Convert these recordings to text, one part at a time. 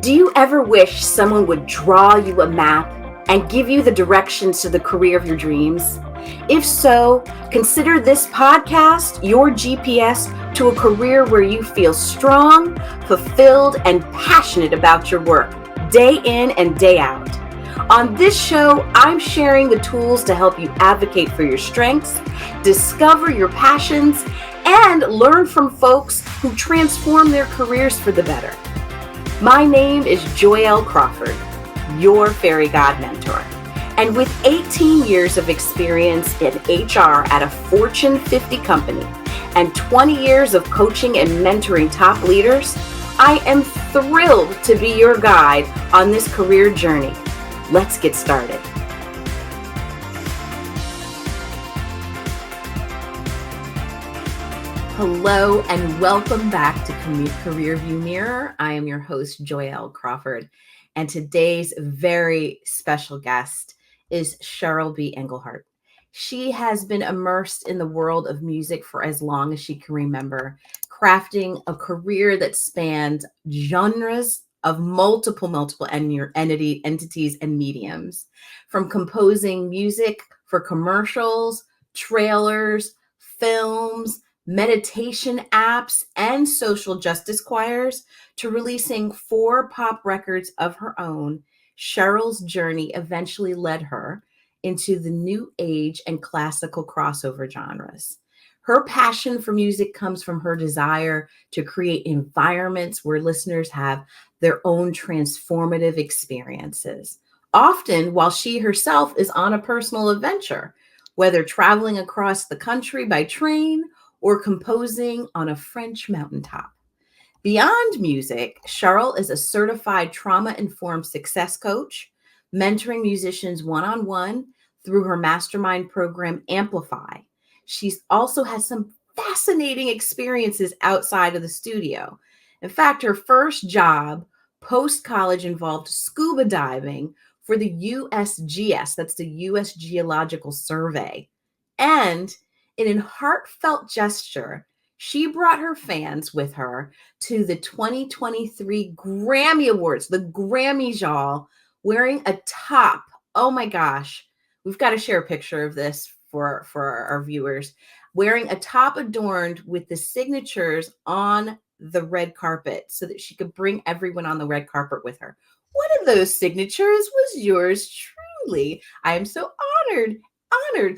Do you ever wish someone would draw you a map and give you the directions to the career of your dreams? If so, consider this podcast your GPS to a career where you feel strong, fulfilled, and passionate about your work, day in and day out. On this show, I'm sharing the tools to help you advocate for your strengths, discover your passions, and learn from folks who transform their careers for the better. My name is Joyel Crawford, your fairy god mentor. And with 18 years of experience in HR at a Fortune 50 company and 20 years of coaching and mentoring top leaders, I am thrilled to be your guide on this career journey. Let's get started. Hello and welcome back to Career View Mirror. I am your host, Joyel Crawford, and today's very special guest is Cheryl Engelhardt. She has been immersed in the world of music for as long as she can remember, crafting a career that spans genres of multiple entities and mediums, from composing music for commercials, trailers, films, meditation apps, and social justice choirs, to releasing 4 pop records of her own. Cheryl's journey eventually led her into the new age and classical crossover genres. Her passion for music comes from her desire to create environments where listeners have their own transformative experiences, often while she herself is on a personal adventure, whether traveling across the country by train or composing on a French mountaintop. Beyond music, Cheryl is a certified trauma-informed success coach, mentoring musicians one-on-one through her mastermind program, AMPLIFY. She's also has some fascinating experiences outside of the studio. In fact, her first job post-college involved scuba diving for the USGS, that's the U.S. Geological Survey. And in a heartfelt gesture, she brought her fans with her to the 2023 Grammy Awards, the Grammys, y'all, wearing a top. Oh my gosh, we've got to share a picture of this for our viewers, wearing a top adorned with the signatures on the red carpet so that she could bring everyone on the red carpet with her. One of those signatures was yours truly. I am so honored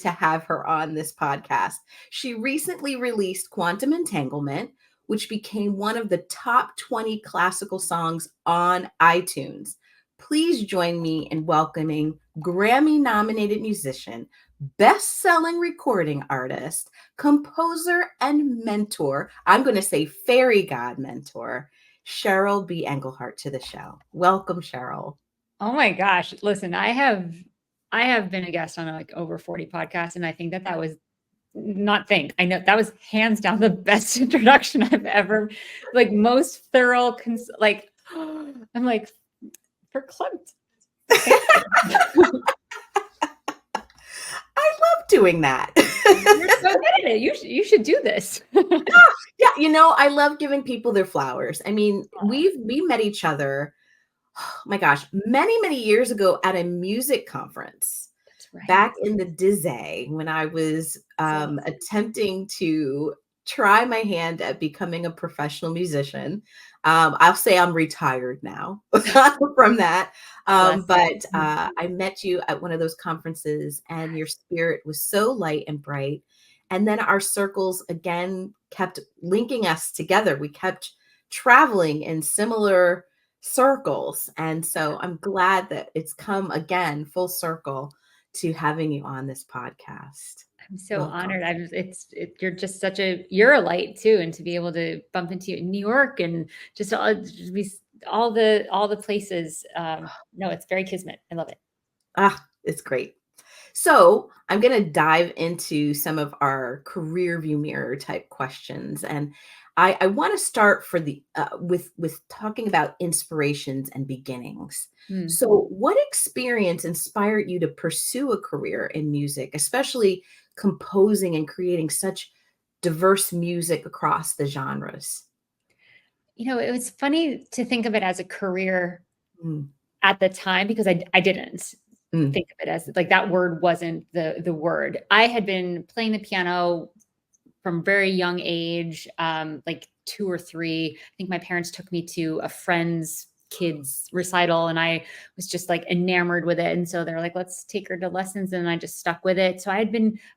to have her on this podcast. She recently released Quantum Entanglement, which became one of the top 20 classical songs on iTunes. Please join me in welcoming Grammy-nominated musician, best-selling recording artist, composer, and mentor. I'm going to say fairy god mentor, Cheryl Engelhardt, to the show. Welcome, Cheryl. Oh my gosh. Listen, I have been a guest on like over 40 podcasts, and I think that was I know that was hands down the best introduction I've ever, like most thorough, I'm like verklempt. I love doing that. You're so good at it. You should do this. Yeah, I love giving people their flowers. I mean, we met each other, oh my gosh, many years ago at a music conference. That's right. Back in the Dizzy, when I was attempting to try my hand at becoming a professional musician. I'll say I'm retired now from that. But I met you at one of those conferences, and your spirit was so light and bright. And then our circles again kept linking us together. We kept traveling in similar circles. And so I'm glad that it's come again full circle to having you on this podcast. I'm so honored. You're just you're a light too. And to be able to bump into you in New York and just all the places. No, it's very kismet. I love it. It's great. So I'm going to dive into some of our career view mirror type questions. And I want to start with talking about inspirations and beginnings. So what experience inspired you to pursue a career in music, especially composing and creating such diverse music across the genres? it was funny to think of it as a career Mm. at the time, because I didn't think of it as like that word wasn't the word. I had been playing the piano from very young age, like 2 or 3. I think my parents took me to a friend's kids recital and I was just like enamored with it. And so they're like, let's take her to lessons. And I just stuck with it. So I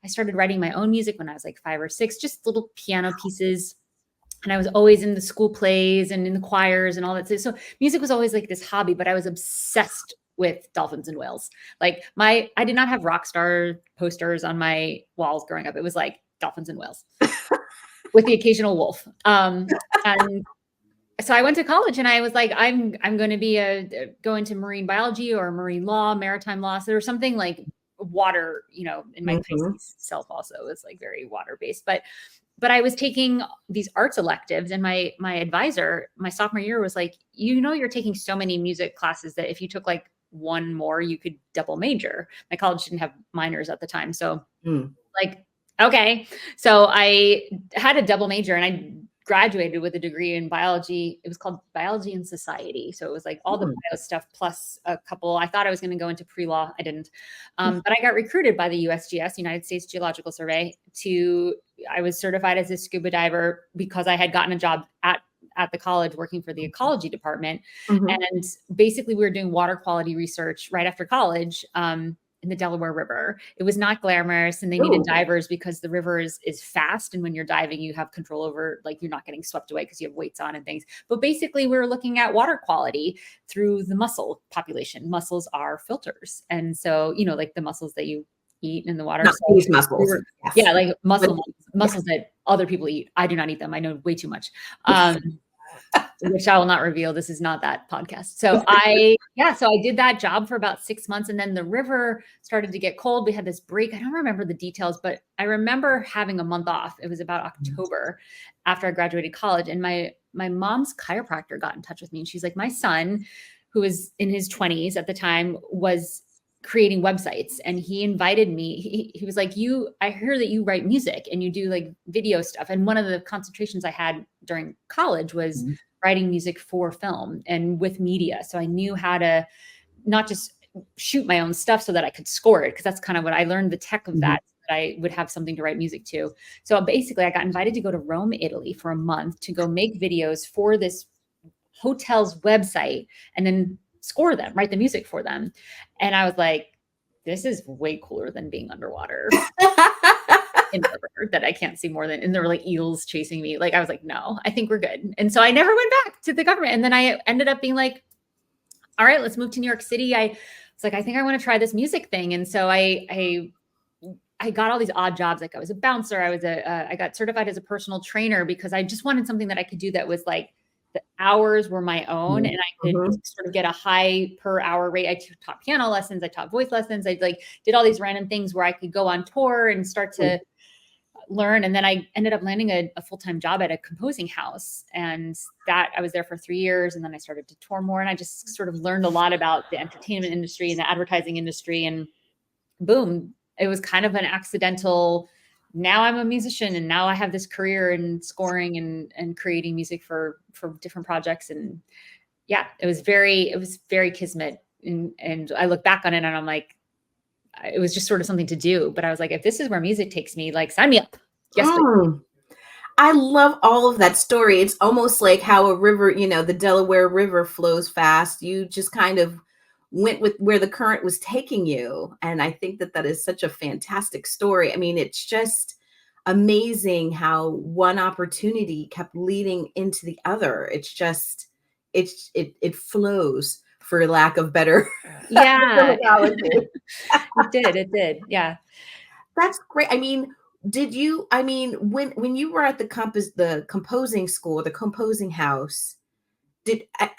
started writing my own music when I was like 5 or 6, just little piano pieces. And I was always in the school plays and in the choirs and all that. So music was always like this hobby, but I was obsessed with dolphins and whales. Like I did not have rock star posters on my walls growing up. It was like dolphins and whales with the occasional wolf. And so I went to college and I was like, I'm going to be go into marine biology or marine law, maritime law, or something like water, in my Pisces self also is like very water based, but I was taking these arts electives and my advisor, my sophomore year was like, you're taking so many music classes that if you took like one more, you could double major. My college didn't have minors at the time. So like, okay. So I had a double major and I graduated with a degree in biology. It was called biology and society. So it was like all the bio stuff plus a couple. I thought I was going to go into pre-law. I didn't. But I got recruited by the USGS, United States Geological Survey, I was certified as a scuba diver because I had gotten a job at the college working for the ecology department. And basically we were doing water quality research right after college, in the Delaware River. It was not glamorous and they needed divers because the river is fast. And when you're diving, you have control over, like, you're not getting swept away because you have weights on and things. But basically we were looking at water quality through the mussel population. Mussels are filters. And so, like the mussels that you eat in the water. Not these mussels. Yes. Yeah, like mussels that other people eat. I do not eat them. I know way too much. Which I will not reveal. This is not that podcast. So I did that job for about 6 months. And then the river started to get cold. We had this break. I don't remember the details, but I remember having a month off. It was about October after I graduated college. And my mom's chiropractor got in touch with me. And she's like, my son, who was in his 20s at the time, was creating websites. And he invited me. He was like, I hear that you write music and you do like video stuff. And one of the concentrations I had during college was writing music for film and with media. So I knew how to not just shoot my own stuff so that I could score it, because that's kind of what I learned, the tech of that, so that I would have something to write music to. So basically I got invited to go to Rome, Italy for a month to go make videos for this hotel's website and then score them, write the music for them. And I was like, this is way cooler than being underwater in the river that I can't see more than, and there were like eels chasing me. Like, I was like, no, I think we're good. And so I never went back to the government. And then I ended up being like, all right, let's move to New York City. I was like, I think I want to try this music thing. And so I got all these odd jobs. Like I was a bouncer. I got certified as a personal trainer because I just wanted something that I could do that was like, the hours were my own and I could sort of get a high per hour rate. I taught piano lessons. I taught voice lessons. I did all these random things where I could go on tour and start to learn. And then I ended up landing a full-time job at a composing house. And that I was there for 3 years. And then I started to tour more. And I just sort of learned a lot about the entertainment industry and the advertising industry. And boom, it was kind of an accidental, now I'm a musician and now I have this career in scoring and creating music for different projects. And yeah, it was very kismet. And I look back on it and I'm like, it was just sort of something to do. But I was like, if this is where music takes me, like, sign me up. Yes. I love all of that story. It's almost like how a river, the Delaware River flows fast. You just kind of went with where the current was taking you. And I think that is such a fantastic story. I mean, it's just amazing how one opportunity kept leading into the other. It's just, it flows, for lack of better. Yeah. It did. Yeah. That's great. I mean, when you were at the composing school, the composing house,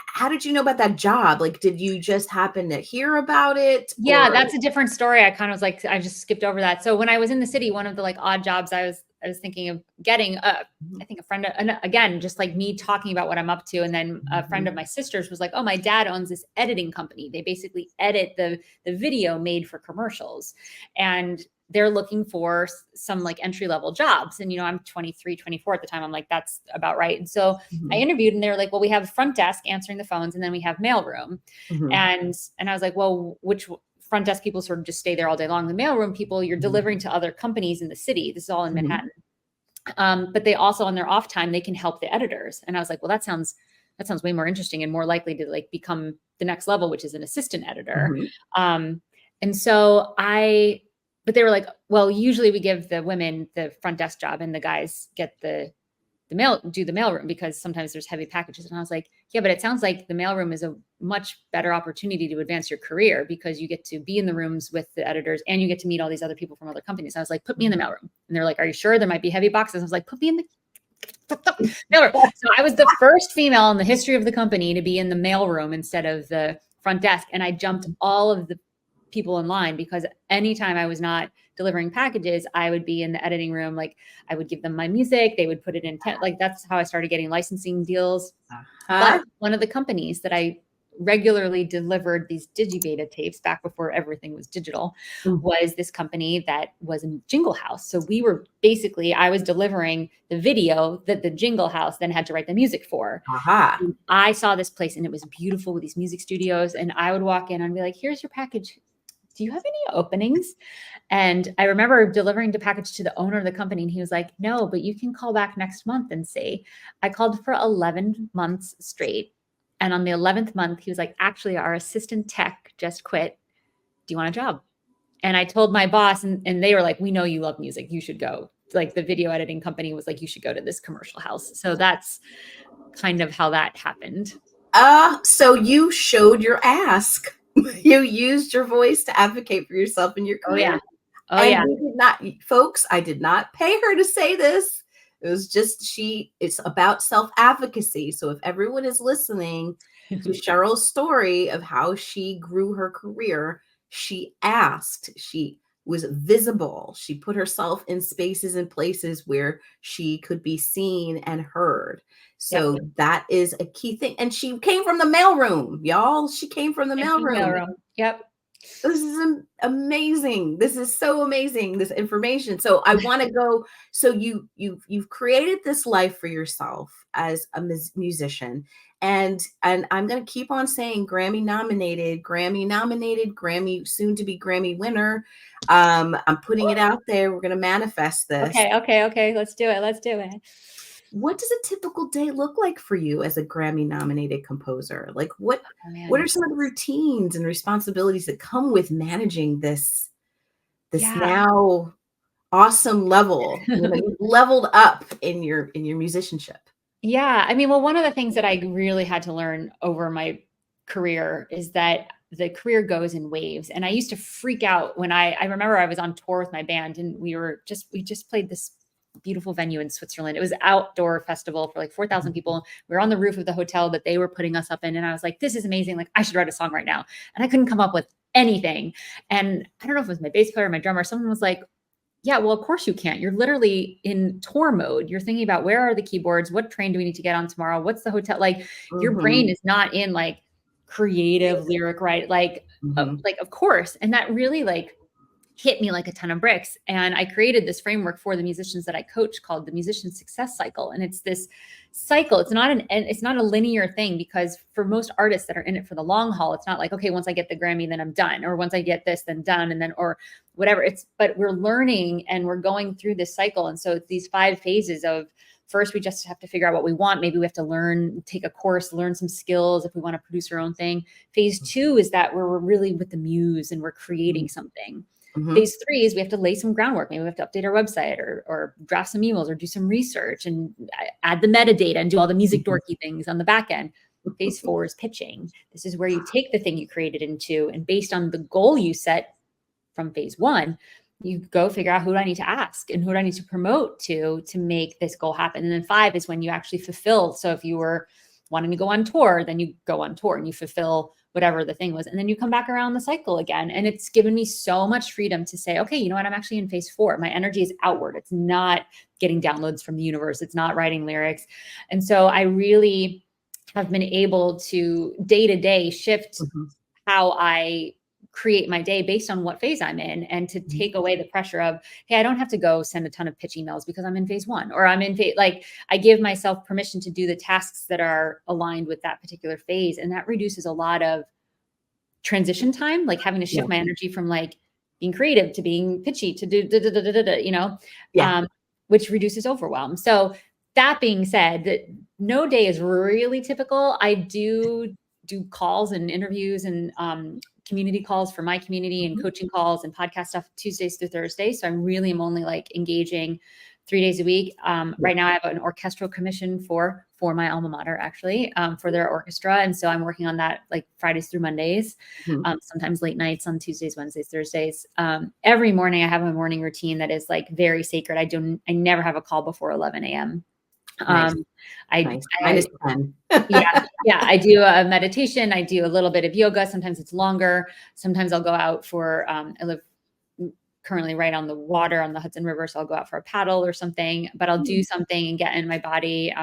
how did you know about that job? Like, did you just happen to hear about it? Yeah, that's a different story. I kind of was like, I just skipped over that. So when I was in the city, one of the like odd jobs I was thinking of getting, I think a friend, again, just like me talking about what I'm up to. And then a friend of my sister's was like, oh, my dad owns this editing company. They basically edit the video made for commercials. And they're looking for some like entry-level jobs. And, I'm 23, 24 at the time. I'm like, that's about right. And so I interviewed and they were like, well, we have front desk answering the phones and then we have mailroom. And I was like, well, which front desk people sort of just stay there all day long. The mailroom people, you're delivering to other companies in the city. This is all in Manhattan. But they also, on their off time, they can help the editors. And I was like, well, that sounds way more interesting and more likely to like become the next level, which is an assistant editor. And so but they were like, well, usually we give the women the front desk job and the guys get the mailroom because sometimes there's heavy packages. And I was like, yeah, but it sounds like the mailroom is a much better opportunity to advance your career because you get to be in the rooms with the editors and you get to meet all these other people from other companies. I was like, put me in the mailroom. And they're like, are you sure? There might be heavy boxes. I was like, put me in the mailroom. So I was the first female in the history of the company to be in the mailroom instead of the front desk. And I jumped all of the people in line because anytime I was not delivering packages, I would be in the editing room. Like I would give them my music. They would put it in, like that's how I started getting licensing deals. But one of the companies that I regularly delivered these digibeta tapes back before everything was digital was this company that was a jingle house. So I was delivering the video that the jingle house then had to write the music for. I saw this place and it was beautiful with these music studios. And I would walk in and be like, here's your package. Do you have any openings? And I remember delivering the package to the owner of the company. And he was like, no, but you can call back next month and say, I called for 11 months straight. And on the 11th month, he was like, actually, our assistant tech just quit. Do you want a job? And I told my boss and they were like, we know you love music. You should go. Like the video editing company was like, you should go to this commercial house. So that's kind of how that happened. So you showed your ask. You used your voice to advocate for yourself in your career. Folks, I did not pay her to say this. It was just it's about self-advocacy. So if everyone is listening to Cheryl's story of how she grew her career, she asked, she was visible. She put herself in spaces and places where she could be seen and heard. So that is a key thing. And she came from the mailroom, y'all. She came from the mailroom. Yep. This is amazing. This is so amazing, this information. So I want to go. So you've created this life for yourself as a musician. And I'm going to keep on saying Grammy-nominated, Grammy, soon to be Grammy winner. I'm putting it out there. We're going to manifest this. Okay. Let's do it. What does a typical day look like for you as a Grammy-nominated composer? Like what are some of the routines and responsibilities that come with managing this now awesome level? You've leveled up in your musicianship. Yeah. I mean, well, one of the things that I really had to learn over my career is that the career goes in waves. And I used to freak out when I remember I was on tour with my band and we just played this beautiful venue in Switzerland. It was an outdoor festival for like 4,000 people. We were on the roof of the hotel that they were putting us up in. And I was like, this is amazing. Like I should write a song right now. And I couldn't come up with anything. And I don't know if it was my bass player or my drummer. Someone was like, yeah, well, of course you can't. You're literally in tour mode. You're thinking about where are the keyboards? What train do we need to get on tomorrow? What's the hotel? Like your brain is not in like creative lyric, right? Like of course. And that really like hit me like a ton of bricks. And I created this framework for the musicians that I coach called the Musician Success Cycle. And it's this cycle. It's not a linear thing because for most artists that are in it for the long haul, it's not like, okay, once I get the Grammy, then I'm done. Or once I get this, then done. And then, or whatever but we're learning and we're going through this cycle. And so it's these 5 phases of first, we just have to figure out what we want. Maybe we have to take a course, learn some skills if we want to produce our own thing. Phase 2 is that we're really with the muse and we're creating something. Phase 3 is we have to lay some groundwork. Maybe we have to update our website or draft some emails or do some research and add the metadata and do all the music dorky things on the back end. Phase 4 is pitching. This is where you take the thing you created into, and based on the goal you set from phase 1, you go figure out who do I need to ask and who do I need to promote to make this goal happen. And then 5 is when you actually fulfill. So if you were wanting to go on tour, then you go on tour and you fulfill whatever the thing was. And then you come back around the cycle again. And it's given me so much freedom to say, okay, you know what? I'm actually in phase 4. My energy is outward. It's not getting downloads from the universe. It's not writing lyrics. And so I really have been able to day shift how I create my day based on what phase I'm in, and to take away the pressure of, hey, I don't have to go send a ton of pitch emails because I'm in phase 1, or I'm in phase, like I give myself permission to do the tasks that are aligned with that particular phase. And that reduces a lot of transition time, like having to shift my energy from like being creative to being pitchy to do, which reduces overwhelm. So that being said, that no day is really typical. I do calls and interviews and community calls for my community and coaching calls and podcast stuff Tuesdays through Thursdays. So I really am only like engaging 3 days a week. Right now I have an orchestral commission for my alma mater, actually, for their orchestra. And so I'm working on that like Fridays through Mondays, sometimes late nights on Tuesdays, Wednesdays, Thursdays. Every morning I have a morning routine that is like very sacred. I never have a call before 11 a.m. Nice. Minus 10. I do a meditation. I do a little bit of yoga. Sometimes it's longer. Sometimes I'll go out for, I live currently right on the water on the Hudson River. So I'll go out for a paddle or something, but I'll do something and get in my body,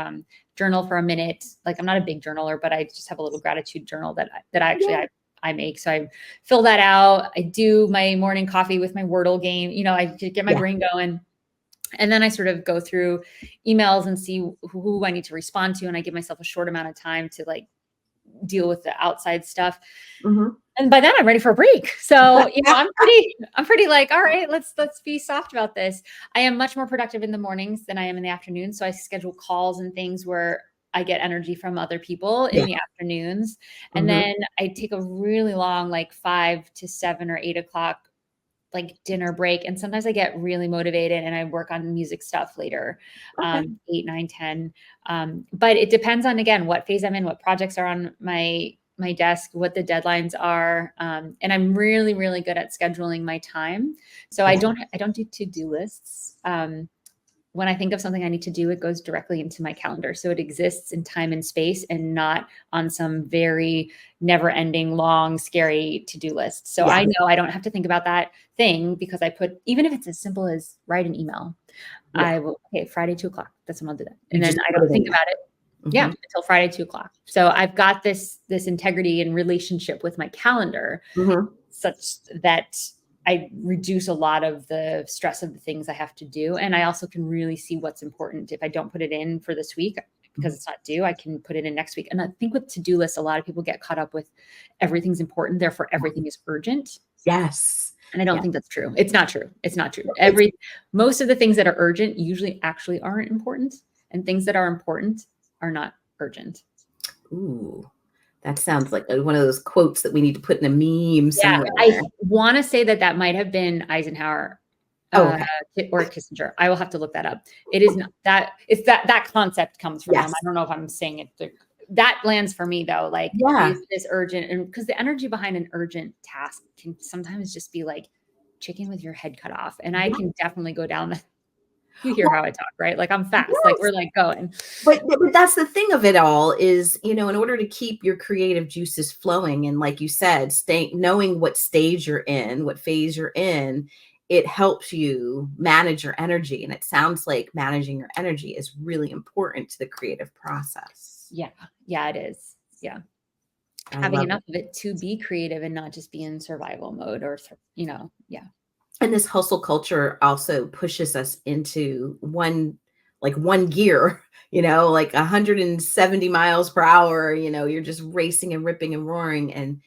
journal for a minute. Like I'm not a big journaler, but I just have a little gratitude journal that I make. So I fill that out. I do my morning coffee with my Wordle game. I get my brain going. And then I sort of go through emails and see who I need to respond to. And I give myself a short amount of time to like deal with the outside stuff. And by then I'm ready for a break. So, I'm pretty like, all right, let's be soft about this. I am much more productive in the mornings than I am in the afternoon. So I schedule calls and things where I get energy from other people in the afternoons. And then I take a really long, like 5 to 7 or 8 o'clock like dinner break. And sometimes I get really motivated and I work on music stuff later, 8, 9, 10. But it depends on, again, what phase I'm in, what projects are on my desk, what the deadlines are. And I'm really, really good at scheduling my time. So I don't do to-do lists. When I think of something I need to do, it goes directly into my calendar. So it exists in time and space and not on some very never-ending, long, scary to-do list. So I know I don't have to think about that thing because I put, even if it's as simple as write an email, I will, Friday, 2:00. That's when I'll do that. And then I don't think about it. Until Friday, 2:00. So I've got this integrity and relationship with my calendar such that I reduce a lot of the stress of the things I have to do. And I also can really see what's important. If I don't put it in for this week because it's not due, I can put it in next week. And I think with to-do lists, a lot of people get caught up with everything's important, therefore everything is urgent. Yes. And I don't think that's true. It's not true. It's not true. Most of the things that are urgent usually actually aren't important. And things that are important are not urgent. Ooh. That sounds like one of those quotes that we need to put in a meme somewhere. I want to say that might have been Eisenhower or Kissinger. I will have to look that up. It is not that. It's that concept comes from them. I don't know if I'm saying it. That lands for me though. Like is this urgent? And because the energy behind an urgent task can sometimes just be like chicken with your head cut off. And I can definitely go down that. You hear how I talk, right? Like I'm fast, like we're like going. But that's the thing of it all is, in order to keep your creative juices flowing. And like you said, knowing what stage you're in, what phase you're in, it helps you manage your energy. And it sounds like managing your energy is really important to the creative process. Yeah, it is. Yeah. Having enough of it to be creative and not just be in survival mode or, And this hustle culture also pushes us into one gear, like 170 miles per hour, you're just racing and ripping and roaring. And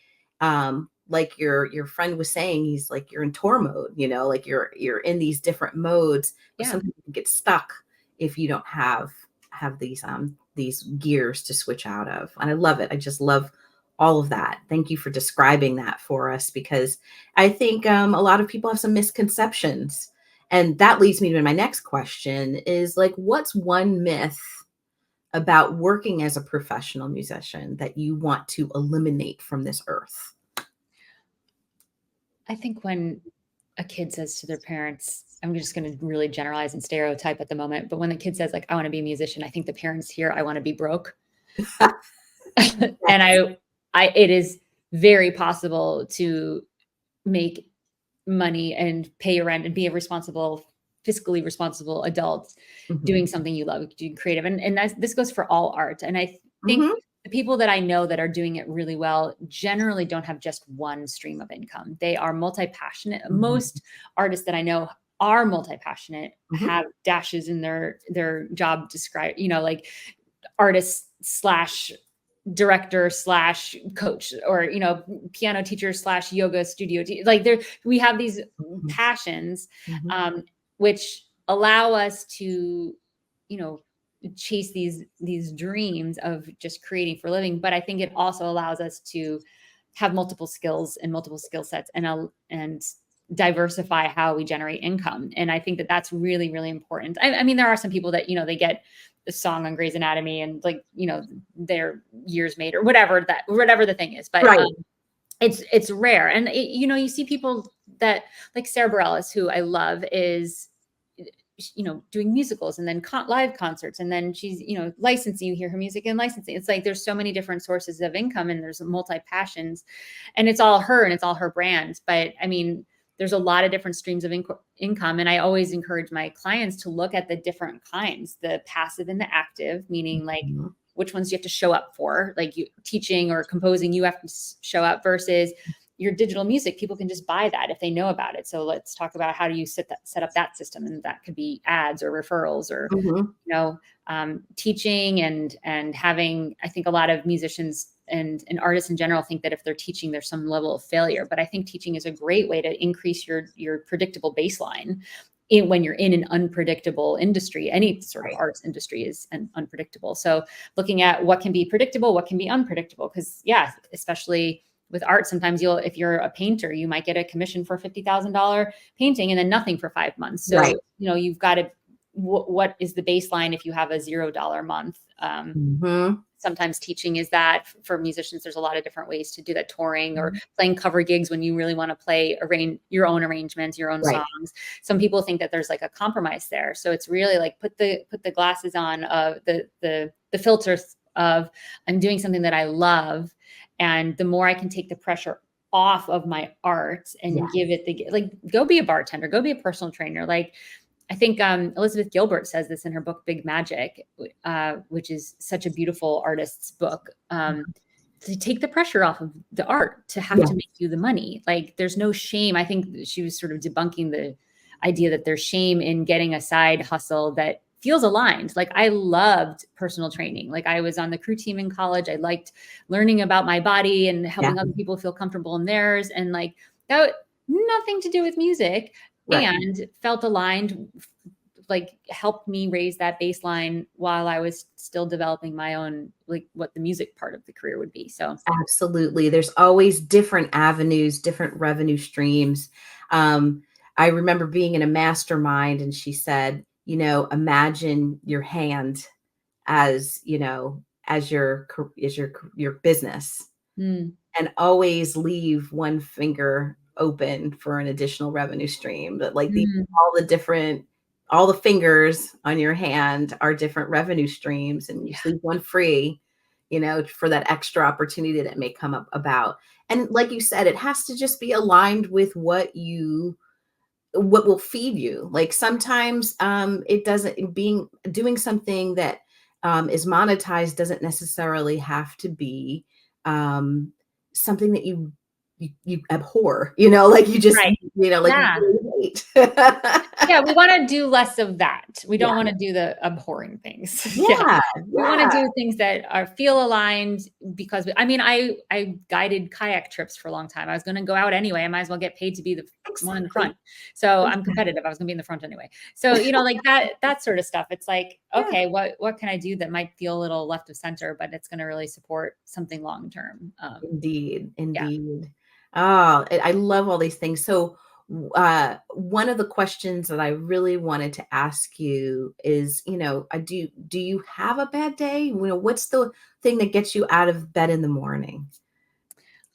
like your friend was saying, he's like, you're in tour mode, like you're in these different modes. Sometimes you get stuck if you don't have these gears to switch out of. And I love it. I just love all of that. Thank you for describing that for us, because I think a lot of people have some misconceptions. And that leads me to my next question is like, what's one myth about working as a professional musician that you want to eliminate from this earth? I think when a kid says to their parents, I'm just going to really generalize and stereotype at the moment, but when the kid says like, I want to be a musician, I think the parents hear, I want to be broke. And it is very possible to make money and pay your rent and be a fiscally responsible adult doing something you love, doing creative. And this goes for all art. And I think the people that I know that are doing it really well generally don't have just one stream of income. They are multi-passionate. Mhm. Most artists that I know are multi-passionate, Mhm. have dashes in their job describe, like artist slash director slash coach, or piano teacher slash yoga studio like we have these Mhm. passions, Mhm. which allow us to chase these dreams of just creating for a living. But I think it also allows us to have multiple skills and multiple skill sets, and diversify how we generate income. And I think that that's really, really important. I mean, there are some people that, they get a song on Grey's Anatomy and their years made or whatever the thing is, but Right. it's rare. And you see people that, like Sarah Bareilles, who I love, is doing musicals and then live concerts, and then she's licensing. You hear her music and licensing. It's like there's so many different sources of income, and there's multi passions, and it's all her, and it's all her brand. But I mean, there's a lot of different streams of income, and I always encourage my clients to look at the different kinds, the passive and the active, meaning like Mhm. which ones you have to show up for, like you teaching or composing, you have to show up, versus your digital music. People can just buy that if they know about it. So let's talk about how do you set up that system, and that could be ads or referrals or Mhm. teaching and having. I think a lot of musicians and artists in general think that if they're teaching, there's some level of failure. But I think teaching is a great way to increase your predictable baseline when you're in an unpredictable industry. Any sort of Right. arts industry is unpredictable. So looking at what can be predictable, what can be unpredictable, because especially with art, sometimes if you're a painter, you might get a commission for $50,000 painting and then nothing for 5 months. So, Right. You've got to, what is the baseline if you have a $0 month? Mhm. Sometimes teaching is that. For musicians, there's a lot of different ways to do that, touring or playing cover gigs when you really want to play your own arrangements, your own Right. songs. Some people think that there's like a compromise there. So it's really like put the glasses on of the filters of, I'm doing something that I love. And the more I can take the pressure off of my art and give it go be a bartender, go be a personal trainer. Like, I think Elizabeth Gilbert says this in her book, Big Magic, which is such a beautiful artist's book, to take the pressure off of the art, to have to make you the money. Like, there's no shame. I think she was sort of debunking the idea that there's shame in getting a side hustle that feels aligned. Like, I loved personal training. Like, I was on the crew team in college. I liked learning about my body and helping other people feel comfortable in theirs. And like that, nothing to do with music. Right. And felt aligned, like helped me raise that baseline while I was still developing my own, like what the music part of the career would be. So Absolutely. There's always different avenues, different revenue streams. I remember being in a mastermind and she said, imagine your hand as, as your business, and always leave one finger open for an additional revenue stream. But like all the fingers on your hand are different revenue streams, and you leave one free, for that extra opportunity that may come up about. And like you said, it has to just be aligned with what will feed you. Like sometimes it doesn't doing something that is monetized doesn't necessarily have to be something that you abhor, like you just, right. like you Yeah. really hate. Yeah, we want to do less of that. We don't Yeah. want to do the abhorring things. Yeah. We want to do things that feel aligned, because I guided kayak trips for a long time. I was going to go out anyway. I might as well get paid to be the one in the front. So I'm competitive. I was going to be in the front anyway. So, like that sort of stuff. It's like, okay, what can I do that might feel a little left of center, but it's going to really support something long-term. Indeed. Oh, I love all these things. So one of the questions that I really wanted to ask you is, do you have a bad day? What's the thing that gets you out of bed in the morning?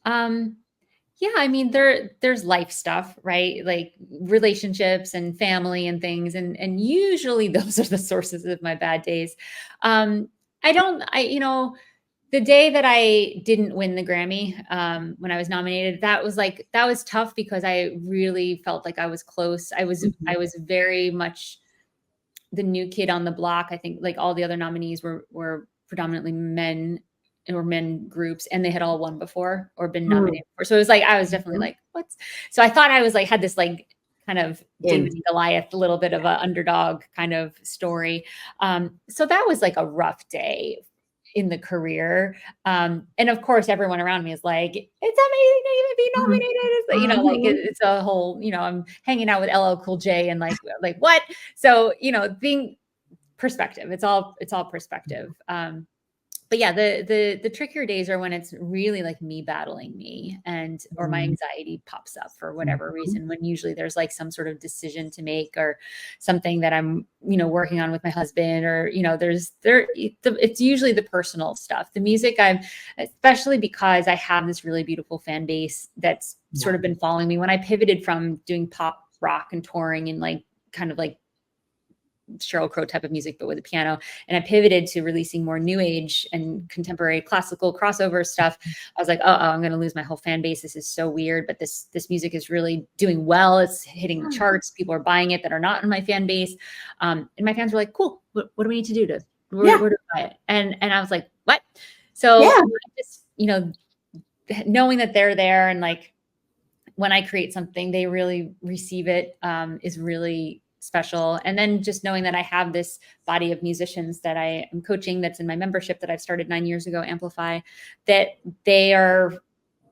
Yeah, I mean, there's life stuff, right? Like relationships and family and things. And usually those are the sources of my bad days. I don't, I, you know, The day that I didn't win the Grammy, when I was nominated, that was tough, because I really felt like I was close. I was very much the new kid on the block. I think like all the other nominees were predominantly men or men groups, and they had all won before or been nominated before. So it was like, I was definitely like, what's, so I thought I was like, had this like kind of David and Goliath, a little bit of an underdog kind of story. So that was like a rough day in the career. And of course, everyone around me is like, it's amazing to even be nominated. It's, you know, like it's a whole, you know, I'm hanging out with LL Cool J and like what? So, you know, being perspective, it's all perspective. But yeah, the trickier days are when it's really like me battling me, and or my anxiety pops up for whatever reason, when usually there's like some sort of decision to make or something that I'm, you know, working on with my husband, or, you know, it's usually the personal stuff. The music, especially because I have this really beautiful fan base that's sort of been following me. When I pivoted from doing pop rock and touring and like kind of like Cheryl Crow type of music, but with a piano, and I pivoted to releasing more new age and contemporary classical crossover stuff, I was like, oh, I'm going to lose my whole fan base. This is so weird, but this music is really doing well. It's hitting the charts. People are buying it that are not in my fan base. And my fans were like, cool. What do we need to do where to buy it? And I was like, what? So just, you know, knowing that they're there, and like when I create something, they really receive it, is really special. And then just knowing that I have this body of musicians that I am coaching, that's in my membership that I've started 9 years ago, Amplify, that they are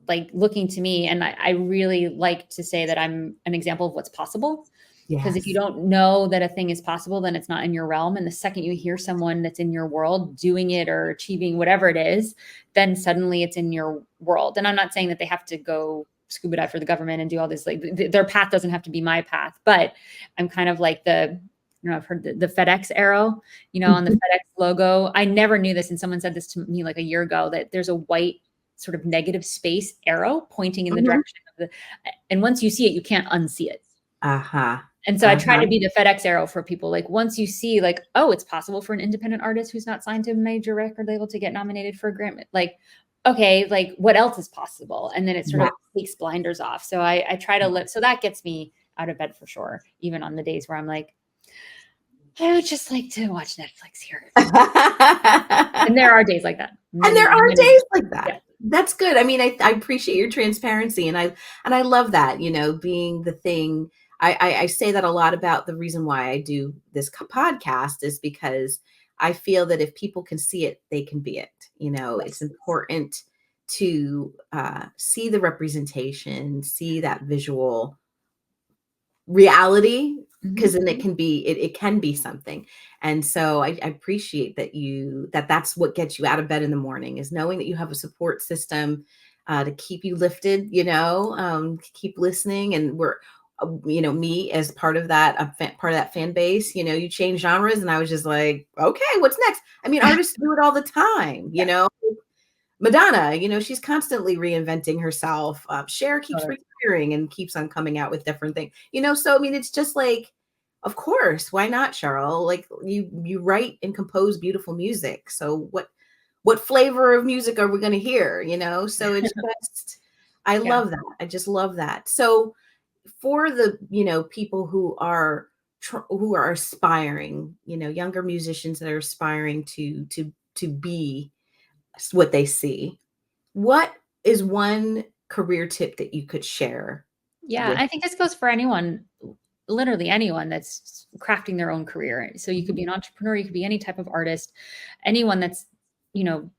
like looking to me. And I really like to say that I'm an example of what's possible. Because if you don't know that a thing is possible, then it's not in your realm. And the second you hear someone that's in your world doing it or achieving whatever it is, then suddenly it's in your world. And I'm not saying that they have to go scuba dive for the government and do all this, like their path doesn't have to be my path, but I'm kind of like I've heard the FedEx arrow, you know, on the FedEx logo. I never knew this. And someone said this to me like a year ago, that there's a white sort of negative space arrow pointing in the direction of and once you see it, you can't unsee it. And so I try to be the FedEx arrow for people. Like once you see like, oh, it's possible for an independent artist who's not signed to a major record label to get nominated for a Grammy, like, okay, like what else is possible? And then it sort of takes blinders off. So I try to live. So that gets me out of bed for sure. Even on the days where I'm like, I would just like to watch Netflix here. And there are days like that. And there are days like that. Yeah. That's good. I mean, I appreciate your transparency, and I love that, you know, being the thing. I say that a lot about the reason why I do this podcast is because I feel that if people can see it, they can be it. You know, it's important to see the representation, see that visual reality, because then it can be something. And so I appreciate that that's what gets you out of bed in the morning, is knowing that you have a support system to keep you lifted, you know, keep listening. And we're, you know, me as part of that, part of that fan base, you know, you change genres, and I was just like, okay, what's next? I mean, artists do it all the time, you know. Madonna, you know, she's constantly reinventing herself. Cher keeps retiring and keeps on coming out with different things, you know. So I mean, it's just like, of course, why not, Cheryl? Like you write and compose beautiful music. So what flavor of music are we going to hear? You know, so it's just, I love that. I just love that. So for the, you know, people who are aspiring, you know, younger musicians that are aspiring to be what they see, what is one career tip that you could share? Yeah, I think this goes for anyone, literally anyone that's crafting their own career. So you could be an entrepreneur, you could be any type of artist, anyone that's, you know,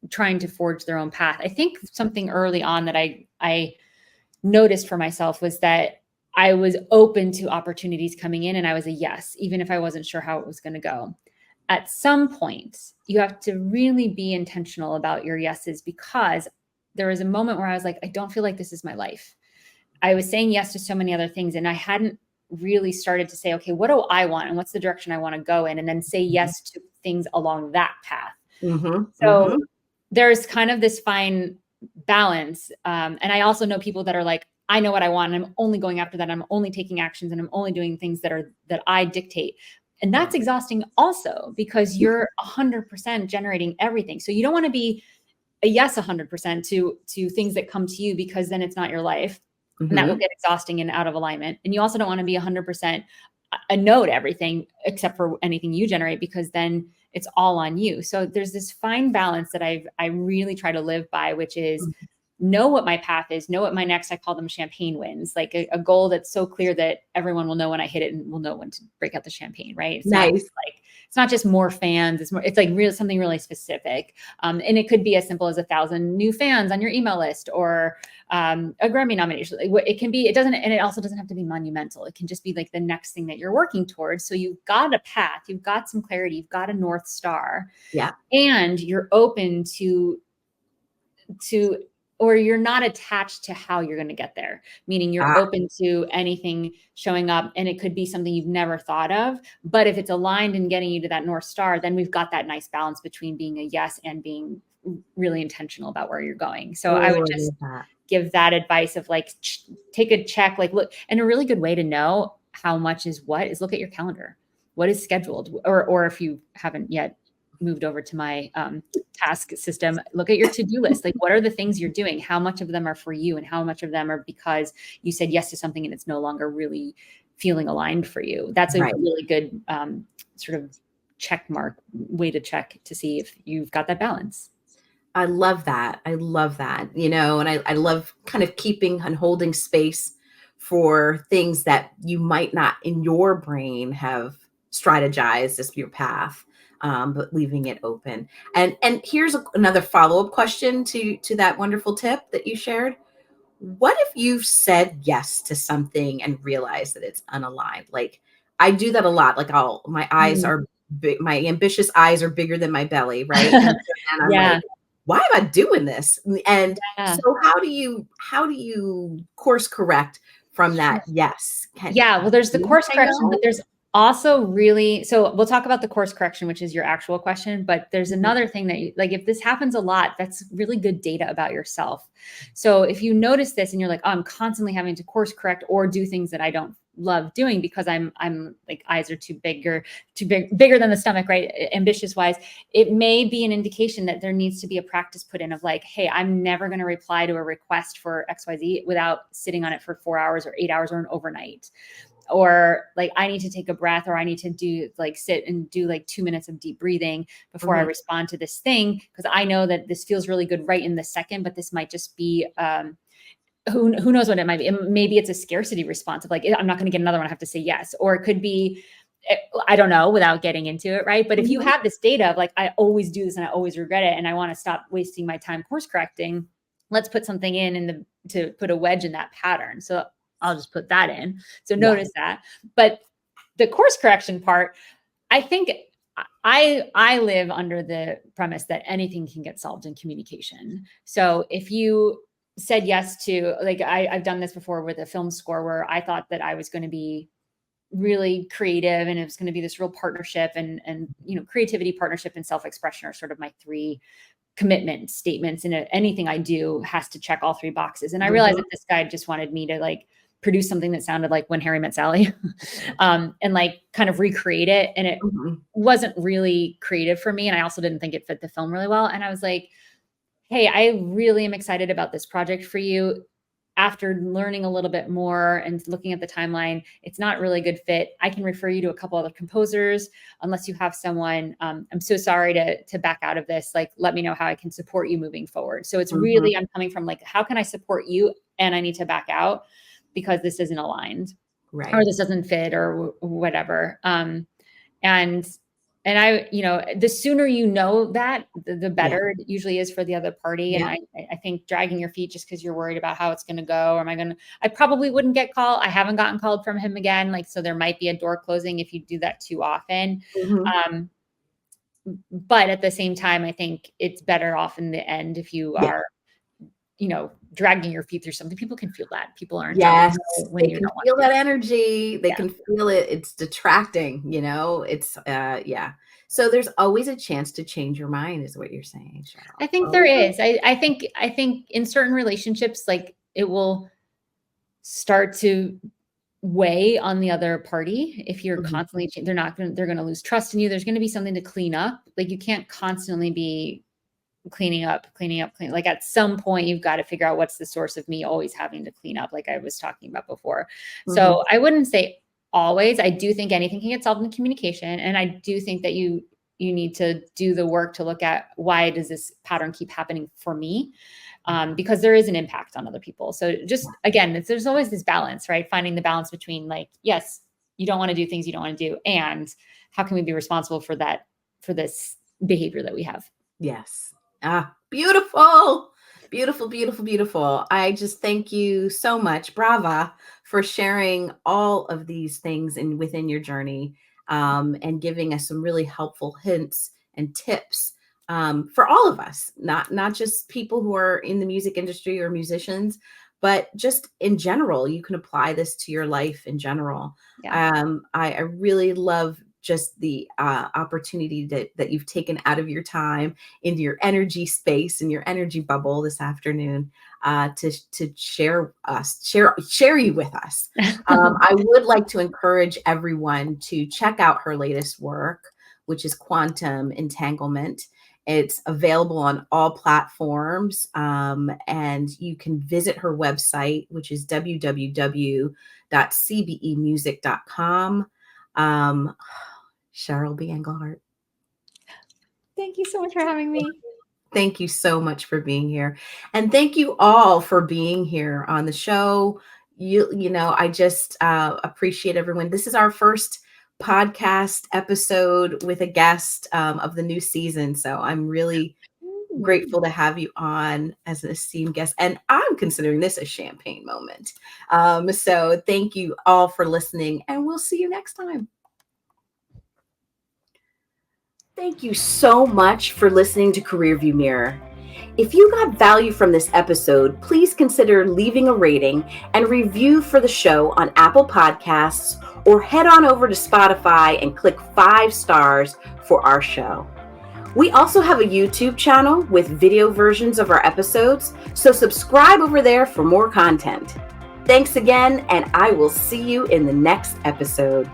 trying to forge their own path. I think something early on that I noticed for myself was that I was open to opportunities coming in, and I was a yes, even if I wasn't sure how it was going to go. At some point, you have to really be intentional about your yeses, because there was a moment where I was like, I don't feel like this is my life. I was saying yes to so many other things, and I hadn't really started to say, okay, what do I want, and what's the direction I want to go in, and then say yes to things along that path. So there's kind of this fine balance. And I also know people that are like, I know what I want, and I'm only going after that. I'm only taking actions, and I'm only doing things that I dictate. And that's exhausting also, because you're 100% generating everything. So you don't want to be a yes 100% to things that come to you, because then it's not your life. And that will get exhausting and out of alignment. And you also don't want to be 100% a no to everything except for anything you generate, because then it's all on you. So there's this fine balance that I really try to live by, which is know what my path is, know what my next, I call them champagne wins, like a goal that's so clear that everyone will know when I hit it and will know when to break out the champagne, right? It's not just like, it's not just more fans. It's like real, something really specific. And it could be as simple as 1,000 new fans on your email list, or a Grammy nomination. It can be, and it also doesn't have to be monumental. It can just be like the next thing that you're working towards. So you've got a path, you've got some clarity, you've got a North Star, and you're open to, or you're not attached to how you're going to get there, meaning you're open to anything showing up, and it could be something you've never thought of. But if it's aligned in getting you to that North Star, then we've got that nice balance between being a yes and being really intentional about where you're going. So I would just give that advice of like, take a check, like look, and a really good way to know how much is what is look at your calendar, what is scheduled, or if you haven't yet moved over to my task system, look at your to-do list. Like, what are the things you're doing? How much of them are for you, and how much of them are because you said yes to something and it's no longer really feeling aligned for you? That's a really good sort of check mark way to check to see if you've got that balance. I love that. I love that, you know, and I love kind of keeping and holding space for things that you might not in your brain have strategized as your path. But leaving it open. And here's another follow-up question to that wonderful tip that you shared. What if you've said yes to something and realized that it's unaligned? Like, I do that a lot. Like, my eyes are big, my ambitious eyes are bigger than my belly, right? And I'm like, why am I doing this? And so how do you course correct from that? Yes. Well, there's the course correction, but there's also really, so we'll talk about the course correction, which is your actual question, but there's another thing that like, if this happens a lot, that's really good data about yourself. So if you notice this and you're like, oh, I'm constantly having to course correct or do things that I don't love doing because I'm like, eyes are bigger than the stomach, right? Ambitious wise, it may be an indication that there needs to be a practice put in of like, hey, I'm never going to reply to a request for XYZ without sitting on it for 4 hours or 8 hours or an overnight. Or like, I need to take a breath, or I need to do like sit and do like 2 minutes of deep breathing before I respond to this thing. Cause I know that this feels really good right in the second, but this might just be, who knows what it might be. Maybe it's a scarcity response of like, I'm not going to get another one. I have to say yes. Or it could be, I don't know, without getting into it. Right. But if you have this data of like, I always do this and I always regret it, and I want to stop wasting my time course correcting, let's put something to put a wedge in that pattern. So I'll just put that in. So notice that. But the course correction part, I think I live under the premise that anything can get solved in communication. So if you said yes to, like, I've done this before with a film score where I thought that I was going to be really creative and it was going to be this real partnership, and you know, creativity, partnership, and self-expression are sort of my 3 commitment statements. And anything I do has to check all 3 boxes. And I realized that this guy just wanted me to like produce something that sounded like When Harry Met Sally, and like kind of recreate it. And it wasn't really creative for me. And I also didn't think it fit the film really well. And I was like, hey, I really am excited about this project for you. After learning a little bit more and looking at the timeline, it's not really a good fit. I can refer you to a couple other composers unless you have someone. I'm so sorry to back out of this. Like, let me know how I can support you moving forward. So it's really, I'm coming from like, how can I support you? And I need to back out because this isn't aligned, right? Or this doesn't fit, or whatever. And I, you know, the sooner you know that, the better it usually is for the other party. And I think dragging your feet just because you're worried about how it's going to go, or I probably wouldn't get called. I haven't gotten called from him again. Like, so there might be a door closing if you do that too often. But at the same time, I think it's better off in the end if you are, you know, dragging your feet through something. People can feel that. People aren't. Yes, when you can feel that energy. They can feel it. It's detracting, you know, it's, So there's always a chance to change your mind is what you're saying, Cheryl. I think there is. I think in certain relationships, like, it will start to weigh on the other party. If you're constantly, they're going to lose trust in you. There's going to be something to clean up. Like, you can't constantly be cleaning up. Like, at some point you've got to figure out what's the source of me always having to clean up, like I was talking about before. So I wouldn't say always. I do think anything can get solved in communication. And I do think that you you need to do the work to look at why does this pattern keep happening for me? Because there is an impact on other people. So just, again, there's always this balance, right? Finding the balance between like, yes, you don't want to do things you don't want to do. And how can we be responsible for that, for this behavior that we have? Yes. Beautiful. Beautiful, beautiful, beautiful. I just thank you so much, Brava, for sharing all of these things within your journey, and giving us some really helpful hints and tips for all of us, not just people who are in the music industry or musicians, but just in general. You can apply this to your life in general. Yeah. I really love just the opportunity that you've taken out of your time into your energy space and your energy bubble this afternoon to share you with us. I would like to encourage everyone to check out her latest work, which is Quantum Entanglement. It's available on all platforms, and you can visit her website, which is www.cbemusic.com. Cheryl B. Engelhardt. Thank you so much for having me. Thank you so much for being here. And thank you all for being here on the show. You know, I just appreciate everyone. This is our first podcast episode with a guest of the new season. So I'm really grateful to have you on as an esteemed guest. And I'm considering this a champagne moment. So thank you all for listening, and we'll see you next time. Thank you so much for listening to Career View Mirror. If you got value from this episode, please consider leaving a rating and review for the show on Apple Podcasts, or head on over to Spotify and click 5 stars for our show. We also have a YouTube channel with video versions of our episodes, so subscribe over there for more content. Thanks again, and I will see you in the next episode.